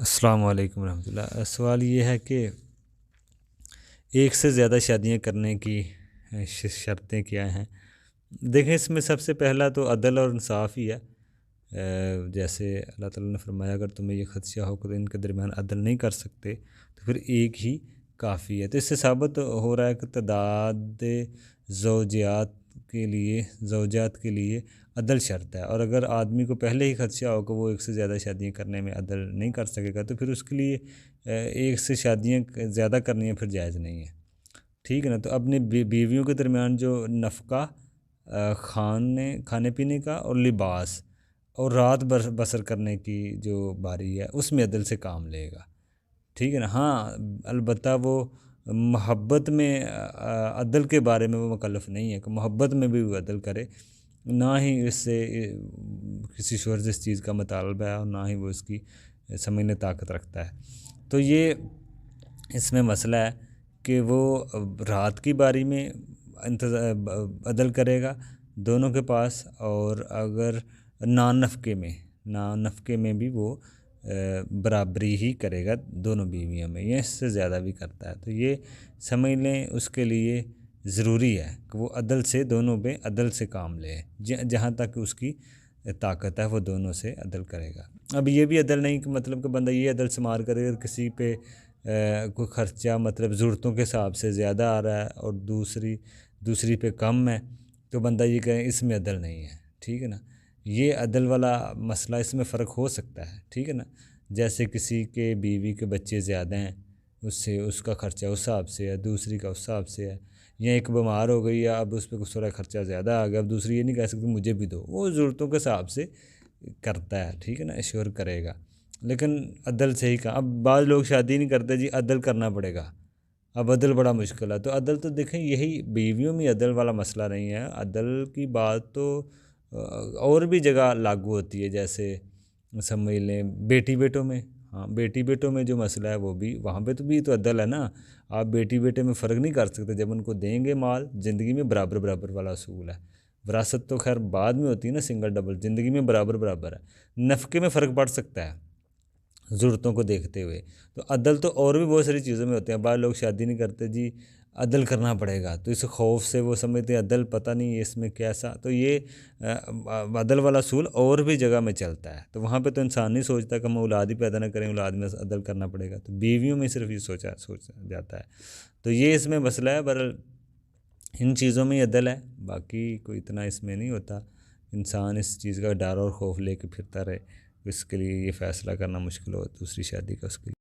السلام علیکم ورحمۃ اللہ۔ سوال یہ ہے کہ ایک سے زیادہ شادیاں کرنے کی شرطیں کیا ہیں؟ دیکھیں، اس میں سب سے پہلا تو عدل اور انصاف ہی ہے۔ جیسے اللہ تعالیٰ نے فرمایا اگر تمہیں یہ خدشہ ہو کہ ان کے درمیان عدل نہیں کر سکتے تو پھر ایک ہی کافی ہے۔ تو اس سے ثابت ہو رہا ہے کہ تعداد زوجات کے لیے عدل شرط ہے، اور اگر آدمی کو پہلے ہی خدشہ ہو کہ وہ ایک سے زیادہ شادیاں کرنے میں عدل نہیں کر سکے گا تو پھر اس کے لیے ایک سے شادیاں زیادہ کرنی پھر جائز نہیں ہے، ٹھیک ہے نا۔ تو اپنی بیویوں کے درمیان جو نفقہ، کھانے پینے کا اور لباس اور رات بسر کرنے کی جو باری ہے اس میں عدل سے کام لے گا، ٹھیک ہے نا۔ ہاں، البتہ وہ محبت میں عدل کے بارے میں وہ مکلف نہیں ہے کہ محبت میں بھی وہ عدل کرے، نہ ہی اس سے کسی شوہر سے اس چیز کا مطالبہ ہے اور نہ ہی وہ اس کی سمجھنے طاقت رکھتا ہے۔ تو یہ اس میں مسئلہ ہے کہ وہ رات کی باری میں عدل کرے گا دونوں کے پاس، اور اگر نان نفقے میں بھی وہ برابری ہی کرے گا دونوں بیویوں میں، یا اس سے زیادہ بھی کرتا ہے تو یہ سمجھ لیں اس کے لیے ضروری ہے کہ وہ عدل سے دونوں پہ عدل سے کام لے، جہاں تک اس کی طاقت ہے وہ دونوں سے عدل کرے گا۔ اب یہ بھی عدل نہیں کہ مطلب کہ بندہ یہ عدل شمار کرے گا کسی پہ کوئی خرچہ مطلب ضرورتوں کے حساب سے زیادہ آ رہا ہے اور دوسری پہ کم ہے تو بندہ یہ کہے اس میں عدل نہیں ہے، ٹھیک ہے نا۔ یہ عدل والا مسئلہ اس میں فرق ہو سکتا ہے، ٹھیک ہے نا۔ جیسے کسی کے بیوی کے بچے زیادہ ہیں، اس کا خرچہ اس حساب سے ہے، دوسری کا اس حساب سے ہے، یا ایک بیمار ہو گئی ہے اب اس پہ کچھ تھوڑا خرچہ زیادہ آ گیا، اب دوسری یہ نہیں کہہ سکتی مجھے بھی دو، وہ ضرورتوں کے حساب سے کرتا ہے، ٹھیک ہے نا، ایشور کرے گا لیکن عدل سے ہی کہا۔ اب بعض لوگ شادی نہیں کرتے، جی عدل کرنا پڑے گا، اب عدل بڑا مشکل ہے۔ تو عدل تو دیکھیں یہی بیویوں میں عدل والا مسئلہ نہیں ہے، عدل کی بات تو اور بھی جگہ لاگو ہوتی ہے، جیسے سمجھ لیں بیٹی بیٹوں میں، ہاں بیٹی بیٹوں میں جو مسئلہ ہے وہ بھی وہاں پہ تو بھی تو عدل ہے نا۔ آپ بیٹی بیٹے میں فرق نہیں کر سکتے، جب ان کو دیں گے مال زندگی میں برابر والا اصول ہے۔ وراثت تو خیر بعد میں ہوتی ہے نا، سنگل ڈبل، زندگی میں برابر ہے۔ نفقے میں فرق پڑ سکتا ہے ضرورتوں کو دیکھتے ہوئے، تو عدل تو اور بھی بہت ساری چیزوں میں ہوتے ہیں۔ بعض لوگ شادی نہیں کرتے، جی عدل کرنا پڑے گا، تو اس خوف سے وہ سمجھتے ہیں عدل پتہ نہیں اس میں کیسا، تو یہ عدل والا اصول اور بھی جگہ میں چلتا ہے۔ تو وہاں پہ تو انسان نہیں سوچتا کہ ہم اولاد ہی پیدا نہ کریں، اولاد میں عدل کرنا پڑے گا، تو بیویوں میں صرف یہ سوچا جاتا ہے۔ تو یہ اس میں مسئلہ ہے، بہرحال ان چیزوں میں ہی عدل ہے، باقی کوئی اتنا اس میں نہیں ہوتا۔ انسان اس چیز کا ڈر اور خوف لے کے پھرتا رہے، اس کے لیے یہ فیصلہ کرنا مشکل ہو دوسری شادی کا اس کے لیے۔